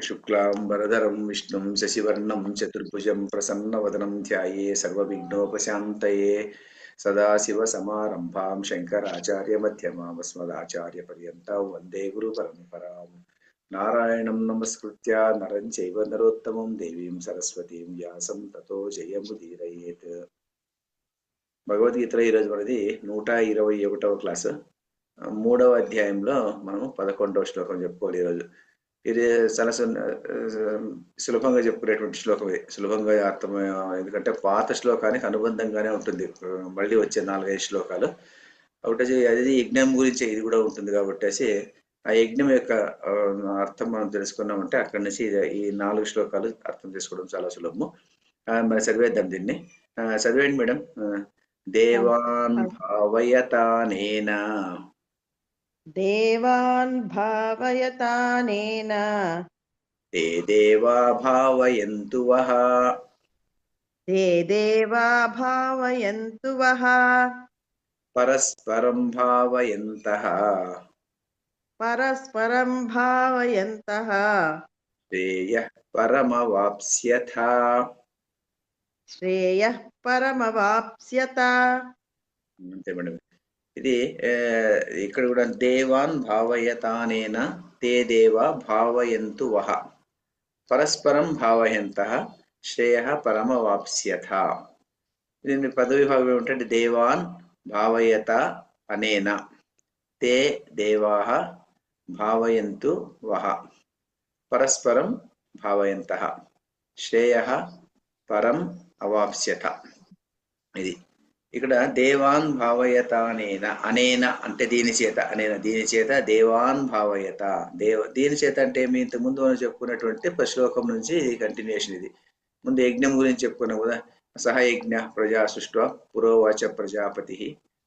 शुक्लांबरधरं विष्णुं शशिवर्णं चतुर्भुजं प्रसन्नवदनं ध्याये सर्वविघ्नोपशान्तये सदाशिवसमारम्भां शङ्कराचार्यमध्यमाम् अस्मदाचार्यपर्यन्तां वन्दे गुरुपरम्परां नारायणं नमस्कृत्य नरं चैव नरोत्तमं देवीं सरस्वतीं व्यासं ततो जयमुदीरयेत् భగవద్గీతలో ఈరోజు మనది 121వ క్లాసు. 3వ అధ్యాయంలో మనం 11వ శ్లోకం చెప్పుకోవాలి. ఈరోజు ఇది చాలా సులభంగా చెప్పుకునేటువంటి శ్లోకం. ఇది సులభంగా అర్థం, ఎందుకంటే పాత శ్లోకానికి అనుబంధంగానే ఉంటుంది. మళ్ళీ వచ్చే 4-5 శ్లోకాలు ఒకటి అది యజ్ఞం గురించి ఇది కూడా ఉంటుంది కాబట్టి ఆ యజ్ఞం యొక్క అర్థం మనం తెలుసుకున్నామంటే అక్కడి నుంచి ఈ 4 శ్లోకాలు అర్థం చేసుకోవడం చాలా సులభము. మరి చదివేద్దాం దీన్ని. చదివేయండి మేడం. దేవాన్ భావయతానేన దేవాన్ భావయతానేన తే దేవా భావయంతు వః తే దేవా భావయంతు వః పరస్పరం భావయంతః పరస్పరం భావయంతః శ్రేయః పరమవాప్స్యథ శ్రేయః పరమవాప్స్యత. అంతే మేడం. ఇది ఇక్కడ కూడా దేవాన్ భావయతానేన తే దేవా భావయంతు వః పరస్పరం భావయంతః శ్రేయః పరమవాప్స్యథ. దీని పదవిభాగం ఏమిటంటే దేవాన్ భావయత అనేన తే దేవాః భావయంతు వః పరస్పరం భావయంతః శ్రేయః పరం అవాప్స్యత. ఇది ఇక్కడ దేవాన్ భావయత అనేన, అనేన అంటే దీని చేత, అనేన దీని చేత దేవాన్ భావయత దీని చేత అంటే మీ ఇంతకుముందు మనం చెప్పుకున్నటువంటి శ్లోకం నుంచి ఇది కంటిన్యూషన్. ఇది ముందు యజ్ఞం గురించి చెప్పుకున్నాం కదా. సహ యజ్ఞ ప్రజా సృష్ట్వా పురోవాచ ప్రజాపతి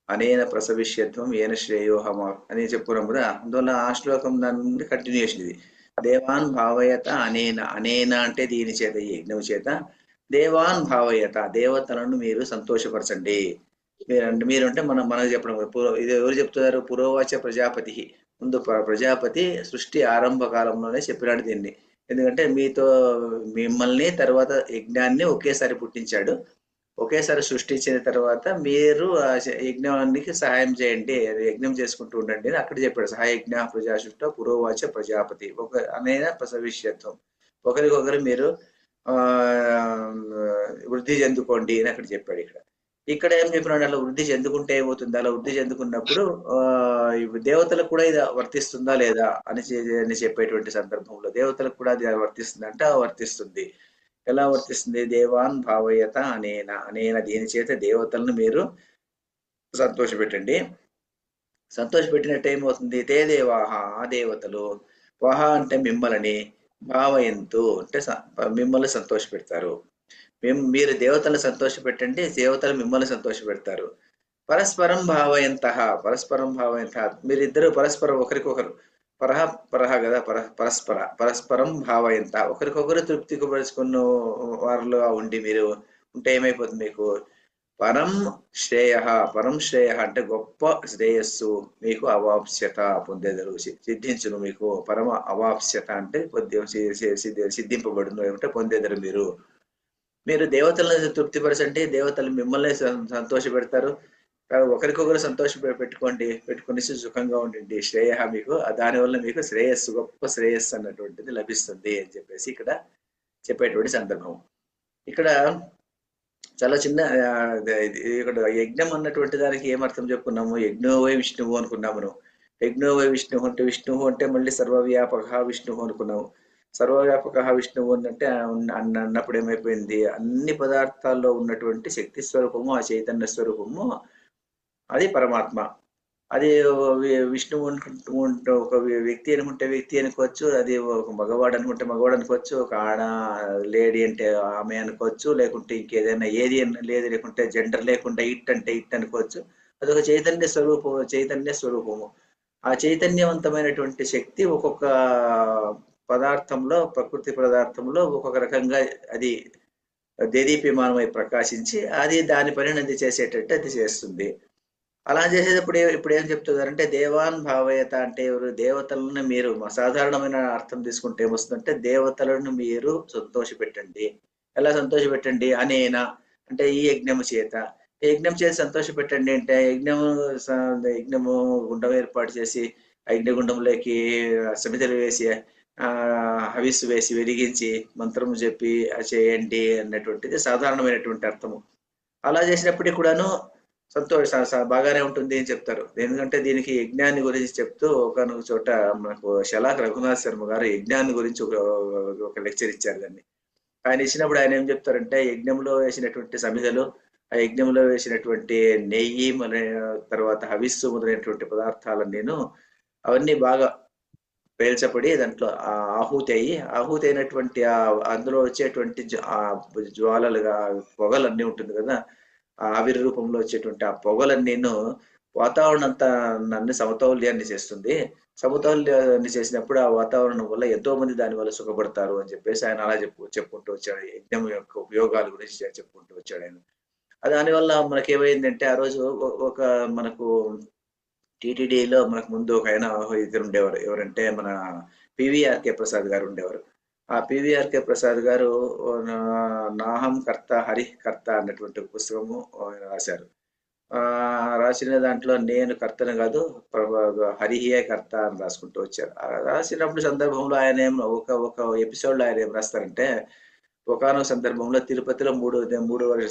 అనేన ప్రసవిష్యత్వం ఏన శ్రేయోహమ అని చెప్పుకున్నాం కదా. అందువల్ల ఆ శ్లోకం దాని నుండి కంటిన్యూషన్ ఇది. దేవాన్ భావయత అనేన, అనేన అంటే దీని చేత, ఈ యజ్ఞం చేత. దేవాన్ భావయత దేవతలను మీరు సంతోషపరచండి. మీరంటే మనకు చెప్పడం. ఇది ఎవరు చెప్తున్నారు? పురోవాచ ప్రజాపతి. ముందు ప్రజాపతి సృష్టి ఆరంభ కాలంలోనే చెప్పినాడు దీన్ని. ఎందుకంటే మిమ్మల్ని తర్వాత యజ్ఞాన్ని ఒకేసారి పుట్టించాడు. ఒకేసారి సృష్టించిన తర్వాత మీరు ఆ యజ్ఞానికి సహాయం చేయండి, యజ్ఞం చేసుకుంటూ ఉండండి అని అక్కడ చెప్పాడు. సహాయజ్ఞ ప్రజాసృష్ట పురోవాచ ప్రజాపతి అనేన ప్రసవిష్యత్వం. ఒకరికొకరు మీరు వృద్ధి చెందుకోండి అని అక్కడ చెప్పాడు. ఇక్కడ ఏం చెప్పినాడు? అలా వృద్ధి చెందుకుంటే ఏమవుతుంది? అలా వృద్ధి చెందుకున్నప్పుడు దేవతలకు కూడా ఇది వర్తిస్తుందా లేదా అని చెప్పేటువంటి సందర్భంలో దేవతలకు కూడా అది వర్తిస్తుంది అంటే వర్తిస్తుంది. ఎలా వర్తిస్తుంది? దేవాన్ భావయత అనేన, అనేన దీని చేత దేవతలను మీరు సంతోషపెట్టండి. సంతోషపెట్టినట్టు ఏమవుతుంది? తే దేవాహ ఆ దేవతలు, వహ అంటే మిమ్మల్ని, భావయంతు అంటే మిమ్మల్ని సంతోష పెడతారు. మీరు దేవతలను సంతోష పెట్టండి, దేవతలు మిమ్మల్ని సంతోష పెడతారు. పరస్పరం భావయంతః, పరస్పరం భావయంతః మీరిద్దరు పరస్పరం ఒకరికొకరు పరహ కదా, పరస్పరం భావయంతః ఒకరికొకరు తృప్తికి పరుచుకున్న వారిలో ఉండి మీరు ఉంటే ఏమైపోతుంది? మీకు పరం శ్రేయ, పరం శ్రేయ అంటే గొప్ప శ్రేయస్సు మీకు అవాప్స్యత పొందేదరు, సిద్ధించును. మీకు పరమ అవాప్స్యత అంటే సిద్ధింపబడును ఏమంటే పొందేదరు. మీరు దేవతలను తృప్తిపరచండి, దేవతలు మిమ్మల్ని సంతోష పెడతారు. ఒకరికొకరు సంతోష పెట్టుకుని సుఖంగా ఉండండి. శ్రేయ మీకు దానివల్ల మీకు శ్రేయస్సు, గొప్ప శ్రేయస్సు అన్నటువంటిది లభిస్తుంది అని చెప్పేసి ఇక్కడ చెప్పేటువంటి సందర్భం. ఇక్కడ చాలా చిన్న ఇక్కడ యజ్ఞం అన్నటువంటి దానికి ఏమర్థం చెప్పుకున్నాము? యజ్ఞోవై విష్ణువు అనుకున్నాము. యజ్ఞోవై విష్ణువు అంటే విష్ణువు అంటే మళ్ళీ సర్వవ్యాపక విష్ణువు అనుకున్నాము. సర్వవ్యాపక విష్ణువు అంటే అన్నప్పుడు ఏమైపోయింది? అన్ని పదార్థాల్లో ఉన్నటువంటి శక్తి స్వరూపము, ఆ చైతన్య స్వరూపము అది పరమాత్మ. అది విష్ణువు అనుకుంటే ఒక వ్యక్తి అనుకుంటే వ్యక్తి అనుకోవచ్చు, అది ఒక మగవాడు అనుకుంటే మగవాడు అనుకోవచ్చు, ఒక ఆడ లేడీ అంటే ఆమె అనుకోవచ్చు, లేకుంటే ఇంకేదైనా ఏది లేదు, లేకుంటే జెండర్ లేకుండా ఇట్ అంటే ఇట్ అనుకోవచ్చు. అదొక చైతన్య స్వరూపము. ఆ చైతన్యవంతమైనటువంటి శక్తి ఒక్కొక్క పదార్థంలో, ప్రకృతి పదార్థంలో ఒక్కొక్క రకంగా అది దేదీప్యమానమై ప్రకాశించి అది దాని పనిని అది చేసేటట్టు అది చేస్తుంది. అలా చేసేటప్పుడు ఇప్పుడు ఏం చెప్తున్నారంటే దేవాన్ భావయత అంటే ఎవరు? దేవతలను మీరు సాధారణమైన అర్థం తీసుకుంటే ఏమొస్తుందంటే దేవతలను మీరు సంతోషపెట్టండి. ఎలా సంతోషపెట్టండి? అనేన అంటే ఈ యజ్ఞము చేత. ఈ యజ్ఞం చేసి సంతోషపెట్టండి అంటే స యజ్ఞము గుండం ఏర్పాటు చేసి ఆ యజ్ఞగుండంలోకి సమిధలు వేసి హవిస్సు వేసి వెలిగించి మంత్రము చెప్పి చేయండి అన్నటువంటిది సాధారణమైనటువంటి అర్థము. అలా చేసినప్పటికి కూడాను బాగానే ఉంటుంది అని చెప్తారు. ఎందుకంటే దీనికి యజ్ఞాన్ని గురించి చెప్తూ ఒకానొక చోట మనకు షలాక్ రఘునాథ్ శర్మ గారు యజ్ఞాన్ని గురించి ఒక లెక్చర్ ఇచ్చారు దాన్ని. ఆయన ఇచ్చినప్పుడు ఆయన ఏం చెప్తారంటే యజ్ఞంలో వేసినటువంటి సమిధలు, ఆ యజ్ఞంలో వేసినటువంటి నెయ్యి తర్వాత హవిస్సు మొదలైనటువంటి పదార్థాలన్నీను అవన్నీ బాగా పేల్చబడి దాంట్లో ఆహుతి అయ్యి, ఆహుతి అయినటువంటి అందులో వచ్చేటువంటి జ్వాలలుగా పొగలన్నీ ఉంటుంది కదా! ఆ ఆవిరి రూపంలో వచ్చేటువంటి ఆ పొగలన్నీను వాతావరణాన్ని సమతౌల్యాన్ని చేస్తుంది. సమతౌల్యాన్ని చేసినప్పుడు ఆ వాతావరణం వల్ల ఎంతో మంది దాని వల్ల సుఖపడతారు అని చెప్పేసి ఆయన అలా చెప్పుకుంటూ వచ్చాడు. యజ్ఞం యొక్క ఉపయోగాల గురించి చెప్పుకుంటూ వచ్చాడాయన. దానివల్ల మనకేమైందంటే ఆ రోజు ఒక మనకు టీటీడీలో మనకు ముందు ఒకాయన ఇద్దరుండేవారు. ఎవరంటే మన పీవీఆర్‌కే ప్రసాద్ గారు ఉండేవారు. ఆ పీవీఆర్‌కే ప్రసాద్ గారు నాహం కర్త హరిః కర్త అన్నటువంటి ఒక పుస్తకము ఆయన రాశారు. రాసిన దాంట్లో నేను కర్తను కాదు హరిహే కర్త అని రాసుకుంటూ వచ్చారు. రాసినప్పుడు సందర్భంలో ఆయన ఒక ఎపిసోడ్‌లో ఆయన ఏం రాస్తారంటే ఒకానొక సందర్భంలో తిరుపతిలో 3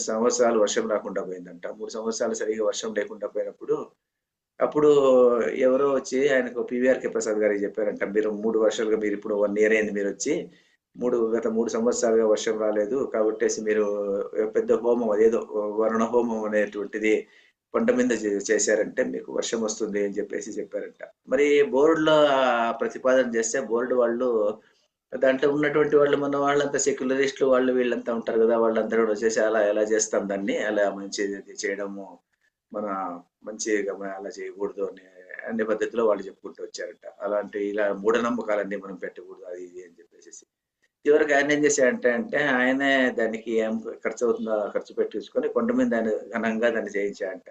సంవత్సరాలు వర్షం రాకుండా పోయిందంట. 3 సంవత్సరాలు సరిగ్గా వర్షం లేకుండా పోయినప్పుడు అప్పుడు ఎవరో వచ్చి ఆయనకు పీవీఆర్‌కే ప్రసాద్ గారికి చెప్పారంట. మీరు 3 వర్షాలుగా మీరిప్పుడు 1 ఇయర్ అయింది మీరొచ్చి. గత 3 సంవత్సరాలుగా వర్షం రాలేదు. కాబట్టేసి మీరు పెద్ద హోమం అదేదో వరుణ హోమం అనేటువంటిది కొండ మీద చేశారంటే మీకు వర్షం వస్తుంది అని చెప్పారంట. మరి బోర్డ్‌లో ప్రతిపాదన చేస్తే బోర్డ్ వాళ్ళు దాంట్లో ఉన్నటువంటి వాళ్ళు మన వాళ్ళంతా సెక్యులరిస్టులు వాళ్ళు వీళ్ళంతా ఉంటారు కదా! వాళ్ళందరూ కూడా వచ్చేసి అలా ఎలా చేస్తాం దాన్ని అలా మంచిది చేయడము మన మంచిగా అలా చేయకూడదు అనే పద్ధతిలో వాళ్ళు చెప్పుకుంటూ వచ్చారంట. ఇలా మూఢనమ్మకాలన్నీ మనం పెట్టకూడదు అది ఇది అని చెప్పేసేసి. చివరికి ఆయన ఏం చేశాడంటే ఆయనే దానికి ఏం ఖర్చు పెట్టించుకొని కొండ మీద ఘనంగా దాన్ని చేయించాడంట.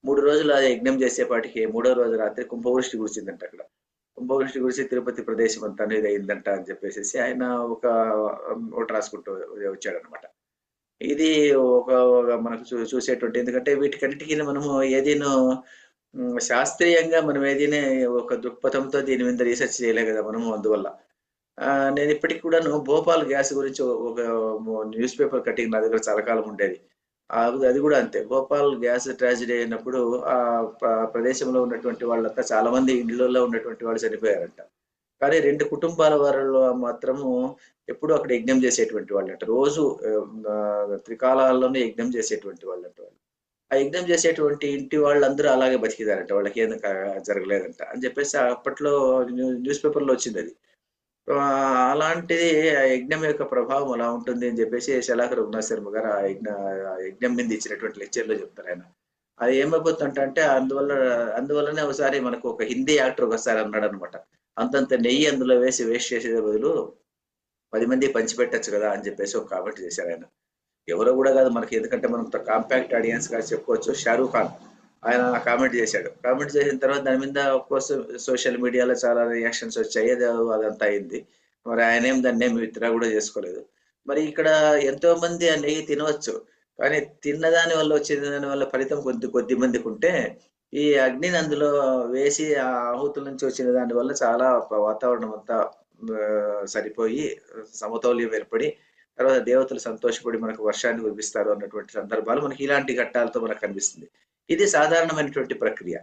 3 రోజులు ఆ యజ్ఞం చేసేపాటికి మూడో రోజు రాత్రి కుంభవృష్టి కురిసిందంట అక్కడ. కుంభవృష్టి కురిసి తిరుపతి ప్రదేశం అంతా ఇదయిందంట అని చెప్పేసేసి ఆయన ఒకటి రాసుకుంటూ వచ్చాడనమాట. ఇది ఒక మనకు చూసేటువంటి ఎందుకంటే వీటికన్నిటికి మనము ఏదీను శాస్త్రీయంగా మనం ఏదైనా ఒక దృక్పథంతో దీని మీద రీసెర్చ్ చేయలే కదా మనము అందువల్ల. నేను ఇప్పటికి కూడాను భోపాల్ గ్యాస్ గురించి ఒక న్యూస్ పేపర్ కటింగ్ నా దగ్గర చాలా కాలం ఉండేది. అది కూడా అంతే. భోపాల్ గ్యాస్ ట్రాజడీ అయినప్పుడు ఆ ప్రదేశంలో ఉన్నటువంటి వాళ్ళంతా చాలా మంది ఇళ్లలో ఉన్నటువంటి వాళ్ళు చనిపోయారంట. కానీ 2 కుటుంబాల వారిలో మాత్రము ఎప్పుడూ అక్కడ యజ్ఞం చేసేటువంటి వాళ్ళంట. రోజు త్రికాలాల్లోనూ యజ్ఞం చేసేటువంటి వాళ్ళంట వాళ్ళు. ఆ యజ్ఞం చేసేటువంటి ఇంటి వాళ్ళందరూ అలాగే బతికినారంట. వాళ్ళకేం జరగలేదంట. అని చెప్పేసి అప్పట్లో న్యూస్ పేపర్‌లో వచ్చిందది. అలాంటిది ఆ యజ్ఞం యొక్క ప్రభావం అలా ఉంటుంది అని చెప్పేసి షలాక రఘునాథ్ శర్మ గారు ఆ యజ్ఞం మీద ఇచ్చినటువంటి లెక్చర్‌లో చెప్తారాయన. అది ఏమైపోతుందంటే అందువల్లనే ఒకసారి మనకు ఒక హిందీ యాక్టర్ ఒకసారి అన్నాడనమాట. అంతంత నెయ్యి అందులో వేస్ట్ చేసే బదులు 10 మందికి పంచిపెట్టొచ్చు కదా! అని చెప్పేసి ఒక కామెంట్ చేశారాయన. ఎవరో కూడా కాదు మనకి ఎందుకంటే మనం కాంపాక్ట్ ఆడియన్స్‌గా చెప్పుకోవచ్చు. 'షారూక్ ఖాన్' ఆయన కామెంట్ చేశాడు. కామెంట్ చేసిన తర్వాత దాని మీద ఆఫ్‌కోర్స్ సోషల్ మీడియాలో చాలా రియాక్షన్స్ వచ్చాయి. అదంతా అయింది. మరి ఆయనేం దాన్నేమి విత్‌డ్రా కూడా చేసుకోలేదు. మరి ఇక్కడ ఎంతో మంది ఆ నెయ్యి తినవచ్చు. కానీ తిన్నదాని వల్ల వచ్చే దాని వల్ల ఫలితం కొద్ది మందికుంటే, ఈ అగ్నిని అందులో వేసి ఆ ఆహుతుల నుంచి వచ్చిన దాని వల్ల చాలా వాతావరణం అంతా సరిపోయి సమతౌల్యం ఏర్పడి తర్వాత దేవతలు సంతోషపడి మనకు వర్షాన్ని కురిపిస్తారు అన్నటువంటి సందర్భాలు మనకి ఇలాంటి ఘట్టాలతో మనకు కనిపిస్తుంది. ఇది సాధారణమైనటువంటి ప్రక్రియ.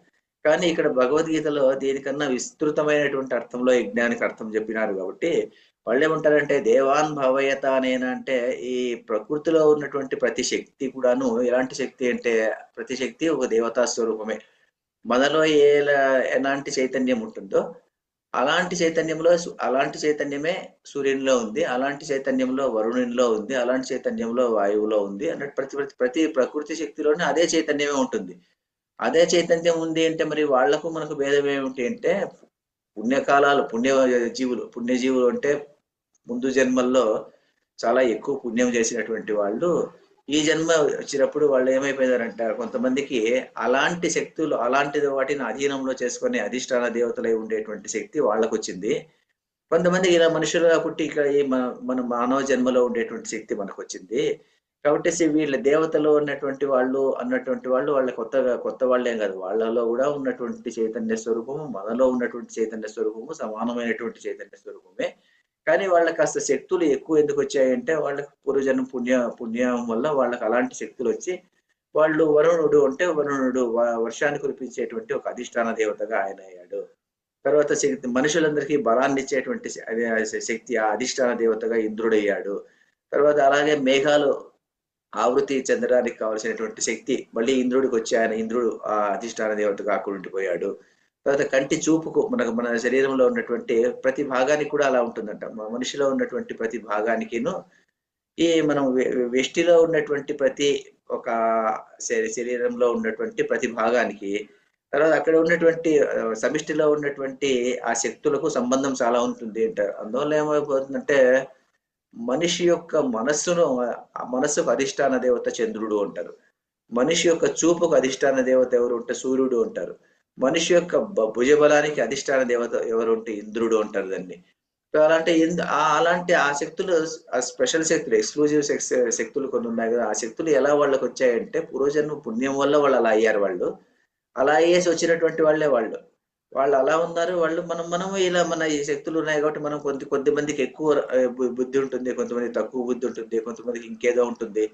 కానీ ఇక్కడ భగవద్గీతలో దీనికన్నా విస్తృతమైనటువంటి అర్థంలో యజ్ఞానికి అర్థం చెప్పినారు కాబట్టి వాళ్ళేమంటారంటే దేవాన్ భావయత అంటే ఈ ప్రకృతిలో ఉన్నటువంటి ప్రతి శక్తి కూడాను ఎలాంటి శక్తి అంటే ప్రతి శక్తి ఒక దేవతా స్వరూపమే. మనలో ఎలాంటి చైతన్యం ఉంటుందో అలాంటి చైతన్యమే సూర్యునిలో ఉంది. అలాంటి చైతన్యంలో వరుణునిలో ఉంది. అలాంటి చైతన్యంలో వాయువులో ఉంది. అన్నట్టు ప్రతి ప్రకృతి శక్తిలోనే అదే చైతన్యమే ఉంటుంది. అదే చైతన్యం ఉంది అంటే మరి వాళ్లకు మనకు భేదం ఏమిటి అంటే పుణ్యజీవులు అంటే ముందు జన్మల్లో చాలా ఎక్కువ పుణ్యం చేసినటువంటి వాళ్ళు ఈ జన్మ వచ్చినప్పుడు వాళ్ళు ఏమైపోయారంట, కొంతమందికి అలాంటి శక్తులు, అలాంటి వాటిని అధీనంలో చేసుకునే అధిష్టాన దేవతలై ఉండేటువంటి శక్తి వాళ్ళకు వచ్చింది. కొంతమందికి ఇలా మనుషులుగా పుట్టి ఇక్కడ ఈ మన మానవ జన్మలో ఉండేటువంటి శక్తి మనకు వచ్చింది. కాబట్టి వీళ్ళ దేవతలో ఉన్నటువంటి వాళ్ళు అన్నటువంటి వాళ్ళు వాళ్ళ కొత్త వాళ్ళేం కాదు. వాళ్ళలో కూడా ఉన్నటువంటి చైతన్య స్వరూపము, మనలో ఉన్నటువంటి చైతన్య స్వరూపము సమానమైనటువంటి చైతన్య స్వరూపమే. కానీ వాళ్ళకి కాస్త శక్తులు ఎక్కువ ఎందుకు వచ్చాయంటే, వాళ్ళకి పూర్వజన్మ పుణ్యం వల్ల వాళ్ళకి అలాంటి శక్తులు వచ్చి వాళ్ళు వరుణుడు అంటే వరుణుడు వర్షాన్ని కురిపించేటువంటి ఒక అధిష్టాన దేవతగా ఆయన అయ్యాడు. తర్వాత శక్తి మనుషులందరికీ బలాన్ని ఇచ్చేటువంటి శక్తి ఆ అధిష్టాన దేవతగా ఇంద్రుడయ్యాడు. తర్వాత అలాగే మేఘాలు ఆవృతి చెందడానికి కావలసినటువంటి శక్తి మళ్ళీ ఇంద్రుడికి వచ్చి ఆయన ఇంద్రుడు ఆ అధిష్టాన దేవతగా అక్కడ ఉండిపోయాడు. తర్వాత కంటి చూపుకు మన శరీరంలో ఉన్నటువంటి ప్రతి భాగానికి కూడా అలా ఉంటుందంట. మనిషిలో ఉన్నటువంటి ప్రతి భాగానికిను ఈ మనం వెష్టిలో ఉన్నటువంటి ప్రతి ఒక శరీరంలో ఉన్నటువంటి ప్రతి భాగానికి, తర్వాత అక్కడ ఉన్నటువంటి సమిష్టిలో ఉన్నటువంటి ఆ శక్తులకు సంబంధం చాలా ఉంటుంది అంటారు. అందువల్ల ఏమైపోతుందంటే మనిషి యొక్క మనస్సుకు అధిష్టాన దేవత చంద్రుడు అంటారు. మనిషి యొక్క చూపుకు అధిష్టాన దేవత ఎవరు ఉంటే సూర్యుడు అంటారు. మనిషి యొక్క భుజబలానికి అధిష్టాన దేవత ఎవరు ఉంటే ఇంద్రుడు అంటారు దాన్ని. అలాంటి ఆ శక్తులు, ఆ స్పెషల్ శక్తులు, ఎక్స్క్లూజివ్ శక్తులు కొన్ని ఉన్నాయి కదా. ఆ శక్తులు ఎలా వాళ్ళకి వచ్చాయంటే పూర్వజన్మ పుణ్యం వల్ల వాళ్ళు అలా అయ్యారు. వాళ్ళు అలా అయ్యేసి వచ్చినటువంటి వాళ్ళు అలా ఉన్నారు. వాళ్ళు మనం ఇలా మన ఈ శక్తులు ఉన్నాయి కాబట్టి మనం కొద్ది మందికి ఎక్కువ బుద్ధి ఉంటుంది, కొంతమంది తక్కువ బుద్ధి ఉంటుంది, కొంతమందికి ఇంకేదో ఉంటుంది.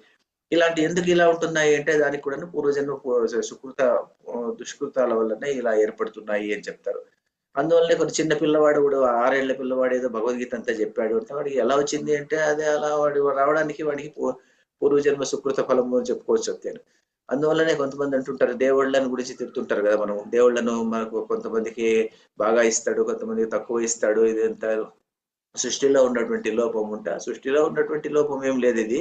ఇలాంటి ఎందుకు ఇలా ఉంటున్నాయి అంటే దానికి కూడా పూర్వజన్మ దుష్కృతాల వల్లనే ఇలా ఏర్పడుతున్నాయి అని చెప్తారు. అందువల్లనే కొన్ని చిన్న పిల్లవాడు కూడా 6 ఏళ్ల పిల్లవాడు ఏదో భగవద్గీత అంతా చెప్పాడు అంటే వాడికి ఎలా వచ్చింది అంటే అదే అలా వాడు రావడానికి వాడికి పూర్వజన్మ సుకృత ఫలము అని చెప్పుకోవచ్చు అంతేను. అందువల్లనే కొంతమంది అంటుంటారు, దేవుళ్ళని గురించి తిడుతుంటారు కదా. మనం దేవుళ్ళను మనకు కొంతమందికి బాగా ఇస్తాడు, కొంతమందికి తక్కువ ఇస్తాడు. ఇదంతా సృష్టిలో ఉన్నటువంటి లోపం ఉంటే, సృష్టిలో ఉన్నటువంటి లోపం ఏం లేదు. ఇది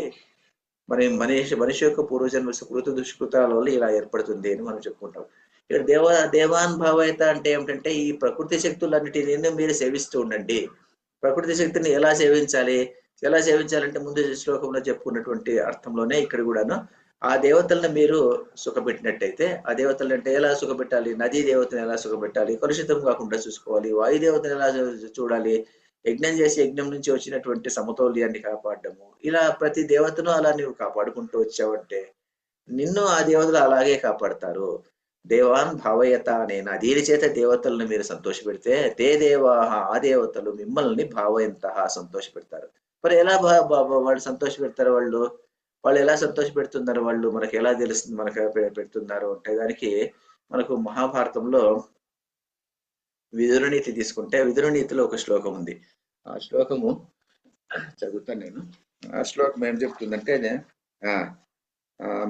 మనిషి యొక్క పూర్వజన్మ సుకృత దుష్కృతాల వల్ల ఇలా ఏర్పడుతుంది అని మనం చెప్పుకుంటాం. ఇక్కడ దేవాన్ భావయత అంటే ఏమిటంటే ఈ ప్రకృతి శక్తులన్నిటిని మీరు సేవిస్తూ ఉండండి. ప్రకృతి శక్తిని ఎలా సేవించాలంటే ముందు శ్లోకంలో చెప్పుకున్నటువంటి అర్థంలోనే ఇక్కడ కూడాను ఆ దేవతలను మీరు సుఖపెట్టినట్టయితే, ఆ దేవతలను అంటే ఎలా సుఖపెట్టాలి, నదీ దేవతను ఎలా సుఖపెట్టాలి, కలుషితం కాకుండా చూసుకోవాలి, వాయుదేవతను ఎలా చూడాలి, యజ్ఞం చేసి యజ్ఞం నుంచి వచ్చినటువంటి సమతౌల్యాన్ని కాపాడము, ఇలా ప్రతి దేవతను అలా నీవు కాపాడుకుంటూ వచ్చావంటే నిన్ను ఆ దేవతలు అలాగే కాపాడతారు. దేవాన్ భావయత అనేనా, దీని చేత దేవతలను మీరు సంతోషపెడితే తే దేవాహ, ఆ దేవతలు మిమ్మల్ని భావయంత సంతోషపెడతారు. మరి ఎలా వాళ్ళు సంతోష పెడతారు? వాళ్ళు ఎలా సంతోష పెడుతున్నారు? వాళ్ళు మనకి ఎలా తెలుస్తుంది మనకు పెడుతున్నారు అంటే దానికి మనకు మహాభారతంలో విదురనీతి తీసుకుంటే విదురనీతిలో ఒక శ్లోకం ఉంది. ఆ శ్లోకము చదువుతాను నేను. ఆ శ్లోకం ఏం చెప్తుందంటే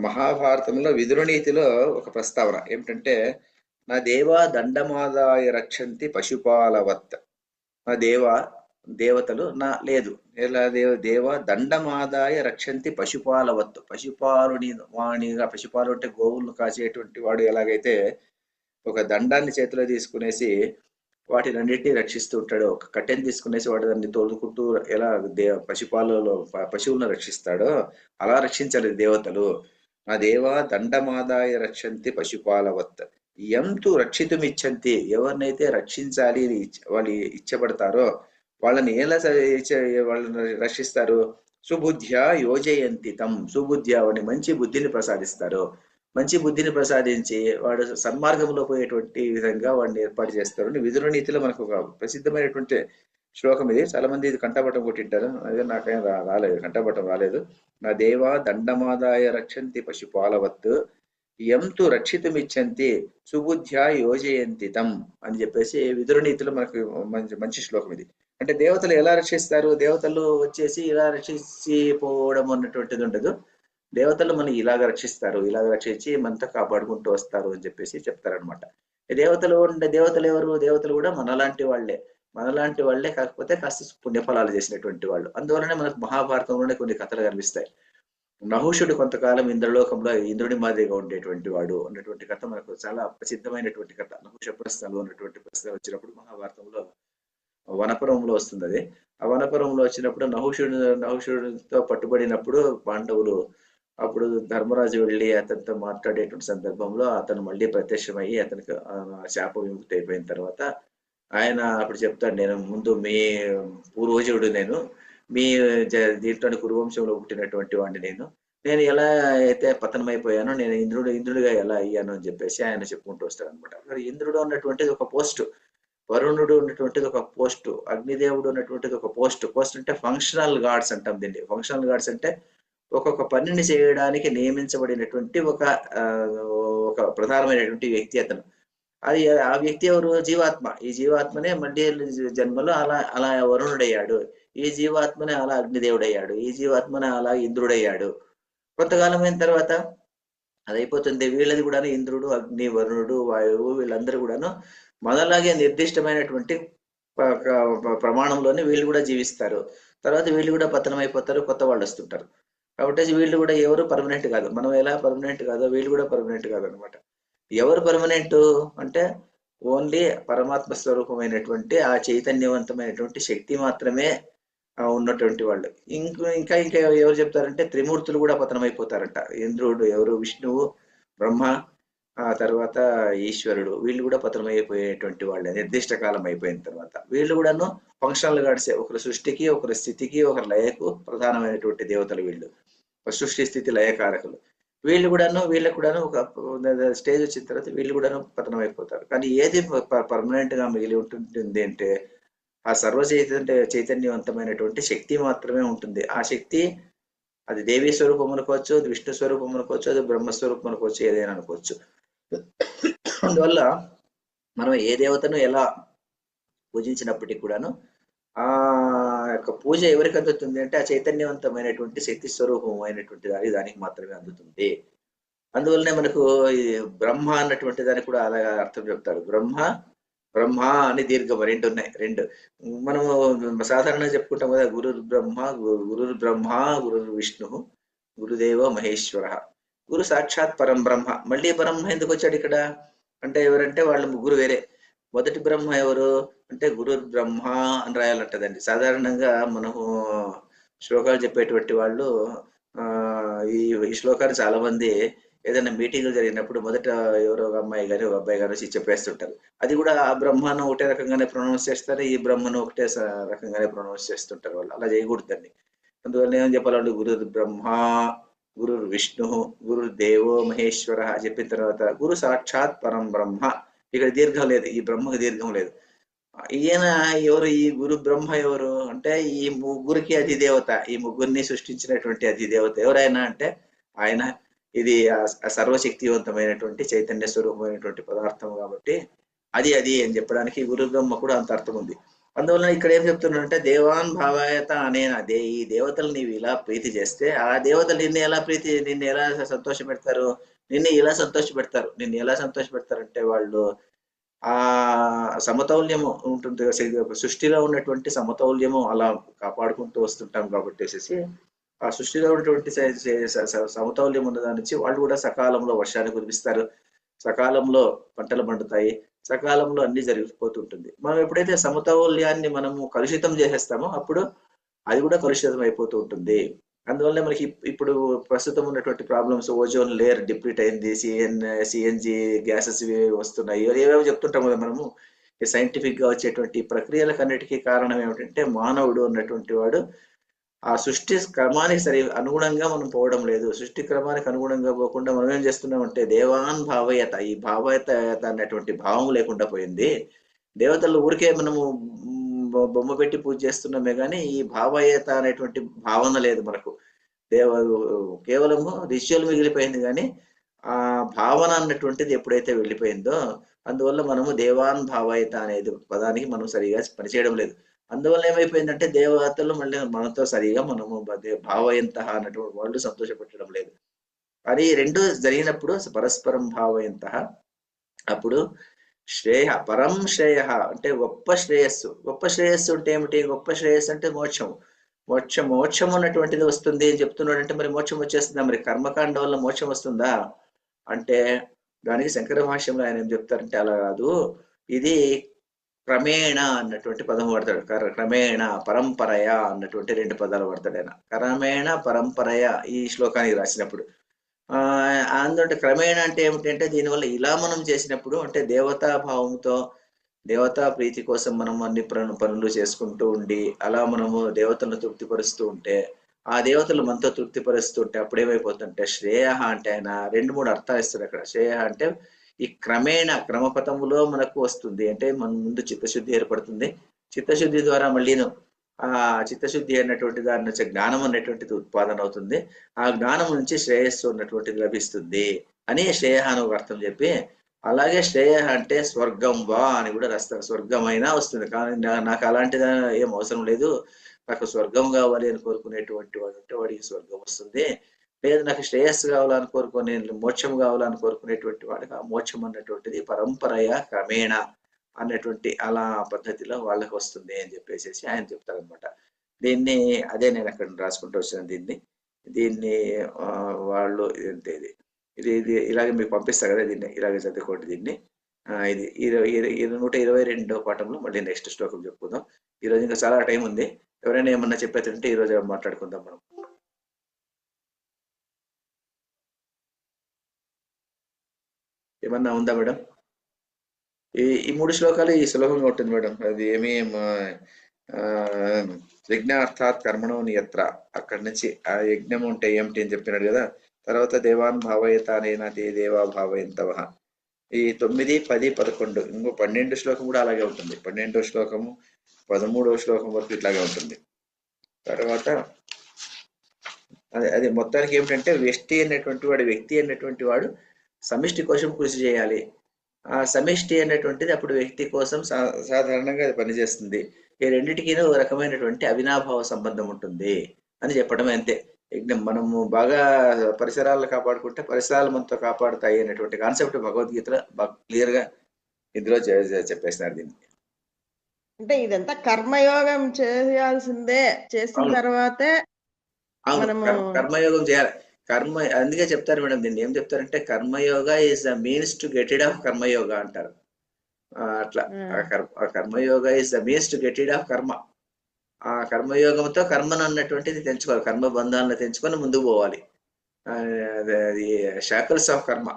మహాభారతంలో విదురనీతిలో ఒక ప్రస్తావన ఏమిటంటే, నా దేవా దండమాదాయ రక్షంతి పశుపాలవత్. నా దేవతలు ఎలా దేవ దండమాదాయ రక్షంతి పశుపాలవత్. పశుపాలు అంటే గోవులను కాసేటువంటి వాడు ఎలాగైతే ఒక దండాన్ని చేతిలో తీసుకునేసి వాటినన్నిటినీ రక్షిస్తూ ఉంటాడు, ఒక కట్టెని తీసుకునేసి వాడు దాన్ని తోలుకుంటూ ఎలా పశువులను రక్షిస్తాడో అలా రక్షించాలి దేవతలు. నా దేవా దండమాదాయ రక్షంతి పశుపాలవత్. ఎంతు రక్షితుమిచ్చంతి, ఎవరినైతే రక్షించాలి వాళ్ళు ఇచ్చబడతారో వాళ్ళని ఎలా వాళ్ళని రక్షిస్తారు? సుబుద్ధ్య యోజయంతి తం. సుబుద్ధ్య, వాడిని మంచి బుద్ధిని ప్రసాదిస్తారు. మంచి బుద్ధిని ప్రసాదించి వాడు సన్మార్గంలో పోయేటువంటి విధంగా వాడిని ఏర్పాటు చేస్తారు. విదురనీతిలో మనకు ఒక ప్రసిద్ధమైనటువంటి శ్లోకం ఇది. చాలా మంది ఇది కంఠపటం కొట్టింటారు, అదే నాకేం రాలేదు, కంఠపటం రాలేదు. నా దేవా దండమాదాయ రక్షంతి పశుపాలవత్ ఎంతు రక్షితుమిచ్చంతి సుబుద్ధ్య యోజయంతి తం అని చెప్పేసి విదురనీతిలో మనకు మంచి శ్లోకం ఇది. అంటే దేవతలు ఎలా రక్షిస్తారు? దేవతలు వచ్చేసి ఇలా రక్షించి పోవడం అన్నటువంటిది ఉండదు. దేవతలు మనం ఇలాగ రక్షిస్తారు, ఇలాగ రక్షించి మనతో కాపాడుకుంటూ వస్తారు అని చెప్పేసి చెప్తారనమాట. దేవతలు ఎవరు? దేవతలు కూడా మనలాంటి వాళ్ళే, కాకపోతే కాస్త పుణ్యఫలాలు చేసినటువంటి వాళ్ళు. అందువలనే మనకు మహాభారతంలోనే కొన్ని కథలు కనిపిస్తాయి. నహుషుడు కొంతకాలం ఇంద్రలోకంలో ఇంద్రుడి మాదిరిగా ఉండేటువంటి వాడు అన్నటువంటి కథ మనకు చాలా ప్రసిద్ధమైనటువంటి కథ. నహుష ప్రస్థలు అన్నటువంటి ప్రశ్న వచ్చినప్పుడు మహాభారతంలో వనపురంలో వస్తుంది. అది ఆ వనపురంలో వచ్చినప్పుడు నహుషుడితో పట్టుబడినప్పుడు పాండవులు అప్పుడు ధర్మరాజు వెళ్ళి అతనితో మాట్లాడేటువంటి సందర్భంలో అతను మళ్ళీ ప్రత్యక్షమయ్యి అతనికి శాప విముక్తి అయిపోయిన తర్వాత ఆయన అప్పుడు చెప్తాడు, నేను ముందు మీ పూర్వజుడు, నేను మీ దీంట్లోని కురువంశంలో పుట్టినటువంటి వాడిని, నేను ఎలా అయితే పతనమైపోయానో నేను ఇంద్రుడిగా ఎలా అయ్యాను అని చెప్పేసి ఆయన చెప్పుకుంటూ వస్తాడు అనమాట. మరి ఇంద్రుడు ఉన్నటువంటిది ఒక పోస్ట్, వరుణుడు ఉన్నటువంటిది ఒక పోస్ట్, అగ్నిదేవుడు ఉన్నటువంటిది ఒక పోస్ట్. పోస్ట్ అంటే ఫంక్షనల్ గాడ్స్ అంటాం దీన్ని. ఫంక్షనల్ గాడ్స్ అంటే ఒక్కొక్క పనిని చేయడానికి నియమించబడినటువంటి ఒక ప్రధానమైనటువంటి వ్యక్తి అతను. అది ఆ వ్యక్తి ఎవరు? జీవాత్మ. ఈ జీవాత్మనే మళ్ళీ జన్మలో అలా అలా వరుణుడయ్యాడు, ఈ జీవాత్మనే అలా అగ్నిదేవుడయ్యాడు, ఈ జీవాత్మనే అలా ఇంద్రుడయ్యాడు. కొంతకాలం అయిన తర్వాత అది అయిపోతుంది. వీళ్ళది కూడా ఇంద్రుడు, అగ్ని, వరుణుడు, వాయువు వీళ్ళందరూ కూడాను మనలాగే నిర్దిష్టమైనటువంటి ప్రమాణంలోనే వీళ్ళు కూడా జీవిస్తారు. తర్వాత వీళ్ళు కూడా పతనం అయిపోతారు, కొత్త వాళ్ళు వస్తుంటారు. కాబట్టి వీళ్ళు కూడా ఎవరు పర్మనెంట్ కాదు. మనం ఎలా పర్మనెంట్ కాదో వీళ్ళు కూడా పర్మనెంట్ కాదు అనమాట. ఎవరు పర్మనెంట్ అంటే ఓన్లీ పరమాత్మ స్వరూపమైనటువంటి ఆ చైతన్యవంతమైనటువంటి శక్తి మాత్రమే ఉన్నటువంటి వాళ్ళు. ఇంకా ఇంకా ఎవరు చెప్తారంటే త్రిమూర్తులు కూడా పతనమైపోతారంట. ఇంద్రుడు ఎవరు? విష్ణువు, బ్రహ్మ, ఆ తర్వాత ఈశ్వరుడు, వీళ్ళు కూడా పతనమైపోయేటువంటి వాళ్ళే నిర్దిష్ట కాలం అయిపోయిన తర్వాత. వీళ్ళు కూడాను ఫంక్షనల్ గాడ్సే. ఒకరి సృష్టికి, ఒకరి స్థితికి, ఒకరి లయకు ప్రధానమైనటువంటి దేవతలు వీళ్ళు. సృష్టి స్థితి లయకారకులు. వీళ్ళకు కూడాను ఒక స్టేజ్ వచ్చిన తర్వాత వీళ్ళు కూడాను పతనం అయిపోతారు. కానీ ఏది పర్మనెంట్ గా మిగిలి ఉంటుంది అంటే ఆ చైతన్యవంతమైనటువంటి శక్తి మాత్రమే ఉంటుంది. ఆ శక్తి అది దేవీ స్వరూపం అనుకోవచ్చు, అది విష్ణు స్వరూపం అనుకోవచ్చు, అది బ్రహ్మస్వరూపం అనుకోవచ్చు, ఏదైనా అనుకోవచ్చు. అందువల్ల మనం ఏ దేవతను ఎలా పూజించినప్పటికీ కూడాను ఆ యొక్క పూజ ఎవరికి అందుతుంది అంటే ఆ చైతన్యవంతమైనటువంటి శక్తి స్వరూపం అయినటువంటి దానికి మాత్రమే అందుతుంది. అందువల్లనే మనకు ఈ బ్రహ్మ అన్నటువంటి దానికి కూడా అలాగా అర్థం చెప్తాడు. బ్రహ్మ అని దీర్ఘం రెండు ఉన్నాయి. రెండు మనము సాధారణంగా చెప్పుకుంటాం కదా, గురుర్ బ్రహ్మ గురుర్ విష్ణు గురుదేవ మహేశ్వర. గురు సాక్షాత్ పరం బ్రహ్మ. మళ్ళీ బ్రహ్మ ఎందుకు వచ్చాడు ఇక్కడ అంటే ఎవరంటే వాళ్ళ ముగ్గురు వేరే. మొదటి బ్రహ్మ ఎవరు అంటే గురుర్ బ్రహ్మ అని రాయాలంటదండి. సాధారణంగా మనము శ్లోకాలు చెప్పేటువంటి వాళ్ళు ఈ శ్లోకాన్ని చాలా మంది ఏదైనా మీటింగ్లు జరిగినప్పుడు మొదట ఎవరో ఒక అమ్మాయి కానీ ఒక అబ్బాయి కానీ వచ్చి చెప్పేస్తుంటారు. అది కూడా ఆ బ్రహ్మను ఒకటే రకంగానే ప్రొనౌన్స్ చేస్తారు, ఈ బ్రహ్మను ఒకటే రకంగానే ప్రొనౌన్స్ చేస్తుంటారు. వాళ్ళు అలా చేయకూడదండి. అందువల్ల ఏమని చెప్పాలి వాళ్ళు? గురుర్ బ్రహ్మ గురుర్ విష్ణు గురు దేవో మహేశ్వర చెప్పిన తర్వాత గురు సాక్షాత్ పరం బ్రహ్మ. ఇక్కడ దీర్ఘం లేదు, ఈ బ్రహ్మకు దీర్ఘం లేదు. ఈయన ఎవరు? ఈ గురు బ్రహ్మ ఎవరు అంటే ఈ ముగ్గురికి అధిదేవత, ఈ ముగ్గురిని సృష్టించినటువంటి అధిదేవత ఎవరైనా అంటే ఆయన. ఇది సర్వశక్తివంతమైనటువంటి చైతన్య స్వరూపమైనటువంటి పదార్థం కాబట్టి అది అని చెప్పడానికి గురు బ్రహ్మ కూడా అంత అర్థం ఉంది. అందువలన ఇక్కడ ఏం చెప్తున్నాడంటే దేవాన్ భావాయత అనేనా, ఈ దేవతలు నీవు ఇలా ప్రీతి చేస్తే ఆ దేవతలు నిన్ను ఎలా సంతోష పెడతారు? నిన్ను ఎలా సంతోష పెడతారంటే వాళ్ళు ఆ సమతౌల్యము ఉంటుంది, సృష్టిలో ఉన్నటువంటి సమతౌల్యము అలా కాపాడుకుంటూ వస్తుంటాం కాబట్టి ఆ సృష్టిలో ఉన్నటువంటి సమతౌల్యం ఉన్నదాని నుంచి వాళ్ళు కూడా సకాలంలో వర్షాన్ని కురిపిస్తారు, సకాలంలో పంటలు పండుతాయి, సకాలంలో అన్ని జరిగిపోతుంటుంది. మనం ఎప్పుడైతే సమతౌల్యాన్ని మనము కలుషితం చేసేస్తామో అప్పుడు అది కూడా కలుషితం అయిపోతూ ఉంటుంది. అందువల్ల మనకి ఇప్పుడు ప్రస్తుతం ఉన్నటువంటి ప్రాబ్లమ్స్, ఓజోన్ లేయర్ డిప్లీట్ అయింది, సిఎన్జి గ్యాసెస్ వస్తున్నాయి, ఏవేవో చెప్తుంటాం కదా మనము. సైంటిఫిక్ గా వచ్చేటువంటి ప్రక్రియలకు అన్నిటికీ కారణం ఏమిటంటే మానవుడు అన్నటువంటి వాడు ఆ సృష్టి క్రమానికి అనుగుణంగా మనం పోవడం లేదు. సృష్టి క్రమానికి అనుగుణంగా పోకుండా మనం ఏం చేస్తున్నామంటే దేవాన్ భావయత, ఈ భావయత అన్నటువంటి భావం లేకుండా పోయింది. దేవతలు ఊరికే మనము బొమ్మ పెట్టి పూజ చేస్తున్నామే కానీ ఈ భావయత అనేటువంటి భావన లేదు మనకు. కేవలము రిచువల్ మిగిలిపోయింది కానీ ఆ భావన అన్నటువంటిది ఎప్పుడైతే వెళ్ళిపోయిందో అందువల్ల మనము దేవాన్ భావయత అనేది పదానికి మనం సరిగా పనిచేయడం లేదు. అందువల్ల ఏమైపోయిందంటే దేవతలు మళ్ళీ మనతో సరిగా మనము భావయంత అన్నటువంటి వాళ్ళు సంతోషపెట్టడం లేదు. అది రెండు జరిగినప్పుడు పరస్పరం భావయంత అప్పుడు పరం శ్రేయ అంటే గొప్ప శ్రేయస్సు. గొప్ప శ్రేయస్సు అంటే ఏమిటి? గొప్ప శ్రేయస్సు అంటే మోక్షం అన్నటువంటిది వస్తుంది అని చెప్తున్నాడు. అంటే మరి మోక్షం వచ్చేస్తుందా? మరి కర్మకాండ వల్ల మోక్షం వస్తుందా అంటే దానికి శంకర భాష్యంలో ఆయన ఏం చెప్తారంటే అలా కాదు, ఇది క్రమేణ అన్నటువంటి పదం వాడతాడు. క్రమేణ పరంపరయ అన్నటువంటి 2 పదాలు వాడతాడు ఆయన. క్రమేణ పరంపరయ ఈ శ్లోకానికి రాసినప్పుడు. అందులో క్రమేణ అంటే ఏమిటంటే దీనివల్ల ఇలా మనం చేసినప్పుడు అంటే దేవతా భావంతో దేవతా ప్రీతి కోసం మనం అన్ని పనులు చేసుకుంటూ ఉండి అలా మనము దేవతలను తృప్తిపరుస్తూ ఉంటే ఆ దేవతలు మనతో తృప్తిపరుస్తూ ఉంటే అప్పుడు ఏమైపోతుంటే శ్రేయ అంటే ఆయన 2-3 అర్థాలు ఇస్తాడు అక్కడ. శ్రేయ అంటే ఈ క్రమేణ క్రమపథములో మనకు వస్తుంది అంటే మన ముందు చిత్తశుద్ధి ఏర్పడుతుంది. చిత్తశుద్ధి ద్వారా మళ్ళీను ఆ చిత్తశుద్ధి అన్నటువంటి దాని నుంచి జ్ఞానం అనేటువంటిది ఉత్పాదన అవుతుంది. ఆ జ్ఞానం నుంచి శ్రేయస్సు అన్నటువంటిది లభిస్తుంది అని శ్రేయ అని ఒక అర్థం చెప్పి, అలాగే శ్రేయ అంటే స్వర్గం వా అని కూడా రాస్తారు. స్వర్గమైనా వస్తుంది కానీ నాకు అలాంటిది ఏం అవసరం లేదు, నాకు స్వర్గం కావాలి అని కోరుకునేటువంటి వాడు ఉంటే వాడికి స్వర్గం వస్తుంది. లేదు నాకు శ్రేయస్సు కావాలని కోరుకునే మోక్షం కావాలని కోరుకునేటువంటి వాడికి ఆ మోక్షం అన్నటువంటిది పరంపరయ క్రమేణ అన్నటువంటి అలా పద్ధతిలో వాళ్ళకి వస్తుంది అని చెప్పేసి ఆయన చెప్తారనమాట. దీన్ని అదే నేను అక్కడ రాసుకుంటూ వచ్చాను దీన్ని వాళ్ళు ఇది ఇది ఇది ఇలాగే మీకు పంపిస్తా కదా, దీన్ని ఇలాగే చదువుకోండి దీన్ని. ఇది 122వ పాఠంలో మళ్ళీ నెక్స్ట్ శ్లోకం చెప్పుకుందాం. ఈరోజు ఇంకా చాలా టైం ఉంది. ఎవరైనా ఏమన్నా చెప్పేదంటే ఈరోజు మాట్లాడుకుందాం మనం. ఏమన్నా ఉందా మేడం? ఈ 3 శ్లోకాలు ఈ సులభంగా ఉంటుంది మేడం. అది ఏమి యజ్ఞ అర్థాత్ కర్మణో నియత్ర, అక్కడి నుంచి ఆ యజ్ఞం ఉంటే ఏమిటి అని చెప్పినాడు కదా. తర్వాత దేవాన్ భావయతానేనా తే దేవా భావయంతవ. ఈ 9, 10, 11 ఇంకో 12 శ్లోకం కూడా అలాగే ఉంటుంది. 12వ శ్లోకము 13వ శ్లోకం వరకు ఇట్లాగే ఉంటుంది. తర్వాత అది మొత్తానికి ఏమిటంటే వ్యక్తి అన్నటువంటి వాడు సమిష్టి కోసం కృషి చేయాలి. ఆ సమిష్టి అనేటువంటిది అప్పుడు వ్యక్తి కోసం సాధారణంగా అది పనిచేస్తుంది. ఈ రెండింటికి ఒక రకమైనటువంటి అవినాభావ సంబంధం ఉంటుంది అని చెప్పడం అంతే. మనము బాగా పరిసరాలను కాపాడుకుంటే పరిసరాలు మనతో కాపాడుతాయి అనేటువంటి కాన్సెప్ట్ భగవద్గీతలో క్లియర్ గా ఇందులో చెప్పేస్తున్నారు దీన్ని. అంటే ఇదంతా కర్మయోగం చేయాల్సిందే, చేసిన తర్వాతే మనము కర్మయోగం చేయాలి. అందుకే చెప్తారు మేడం, దీన్ని ఏం చెప్తారంటే karma yoga is the means to get ఇడ్ of karma yoga అంటారు. అట్లా karma yoga is the means to get ఇడ్ of కర్మ. ఆ కర్మయోగంతో కర్మను అన్నటువంటిది తెంచుకోవాలి, కర్మ బంధాలను తెంచుకొని ముందుకు పోవాలి. అది షాకల్స్ ఆఫ్ కర్మ,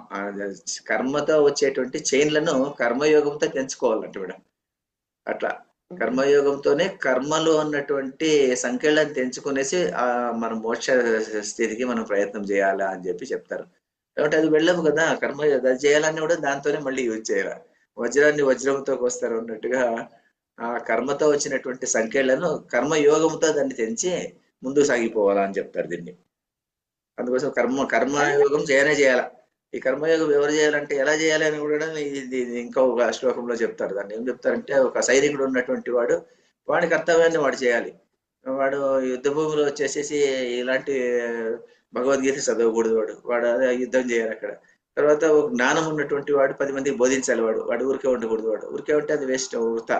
కర్మతో వచ్చేటువంటి చైన్లను కర్మయోగంతో తెంచుకోవాలంట మేడం. అట్లా కర్మయోగంతోనే కర్మలు అన్నటువంటి సంఖ్యలను తెంచుకునేసి మన మోక్ష స్థితికి మనం ప్రయత్నం చేయాలా అని చెప్పి చెప్తారు. కాబట్టి అది వెళ్ళము కదా, అది చేయాలని కూడా దాంతోనే మళ్ళీ యూజ్ చేయాలి. వజ్రాన్ని వజ్రంతో కోస్తారు అన్నట్టుగా ఆ కర్మతో వచ్చినటువంటి సంఖ్యలను కర్మయోగంతో దాన్ని తెంచి ముందుకు సాగిపోవాలా అని చెప్తారు దీన్ని. అందుకోసం కర్మయోగం చేయాల. ఈ కర్మయోగం ఎవరు చేయాలంటే ఎలా చేయాలి అని కూడా ఇది ఇంకొక శ్లోకంలో చెప్తారు. దాన్ని ఏం చెప్తారంటే ఒక సైనికుడు ఉన్నటువంటి వాడి కర్తవ్యాన్ని వాడు చేయాలి. వాడు యుద్ధ భూమిలో వచ్చేసేసి ఇలాంటి భగవద్గీత చదవకూడదు. వాడు అదే యుద్ధం చేయాలి అక్కడ. తర్వాత ఒక జ్ఞానం ఉన్నటువంటి వాడు 10 మందికి బోధించాలి. వాడు ఊరికే ఉండకూడదు. ఊరికే ఉంటే అది వేస్ట్ వృథా.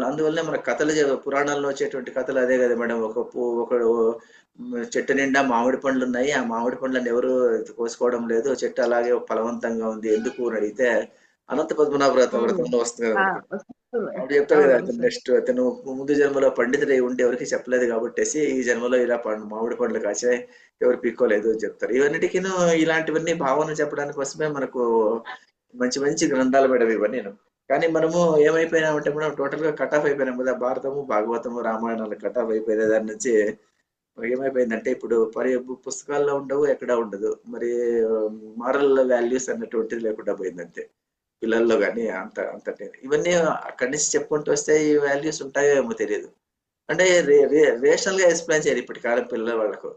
అందువల్లనే మన కథలు పురాణాల్లో వచ్చేటువంటి కథలు అదే కదా మేడం. ఒకడు చెట్టు నిండా మామిడి పండ్లు ఉన్నాయి, ఆ మామిడి పండ్లను ఎవరు కోసుకోవడం లేదు, చెట్టు అలాగే ఫలవంతంగా ఉంది ఎందుకు అని అడిగితే అనంత పద్మనాభ వ్రతంలో వస్తుంది కదా. అప్పుడు చెప్తాడు కదా, నెక్స్ట్ అతను ముందు జన్మలో పండితుడై ఉండి ఎవరికి చెప్పలేదు కాబట్టి ఈ జన్మలో ఇలా మామిడి పండ్లు కాచాయి, ఎవరు పీక్కోలేదు అని చెప్తారు. ఇవన్నిటికీ ఇలాంటివన్నీ భావన చెప్పడానికి కోసమే మనకు మంచి మంచి గ్రంథాలు మేడం ఇవన్నీ. కానీ మనము ఏమైపోయినామంటే మనం టోటల్ గా కట్ ఆఫ్ అయిపోయినాం కదా. భారతము, భాగవతము, రామాయణాలు కట్ ఆఫ్ అయిపోయిన దాని నుంచి ఏమైపోయిందంటే ఇప్పుడు పుస్తకాల్లో ఉండవు, ఎక్కడ ఉండదు. మరి మారల్ వాల్యూస్ అన్నటువంటిది లేకుండా పోయిందంతే పిల్లల్లో కానీ. అంత ఇవన్నీ అక్కడి నుంచి చెప్పుకుంటూ వస్తే ఈ వాల్యూస్ ఉంటాయో ఏమో తెలియదు. అంటే రేషనల్ గా ఎక్స్ప్లెయిన్ చేయాలి ఇప్పటి కాలం పిల్లల వాళ్ళకు.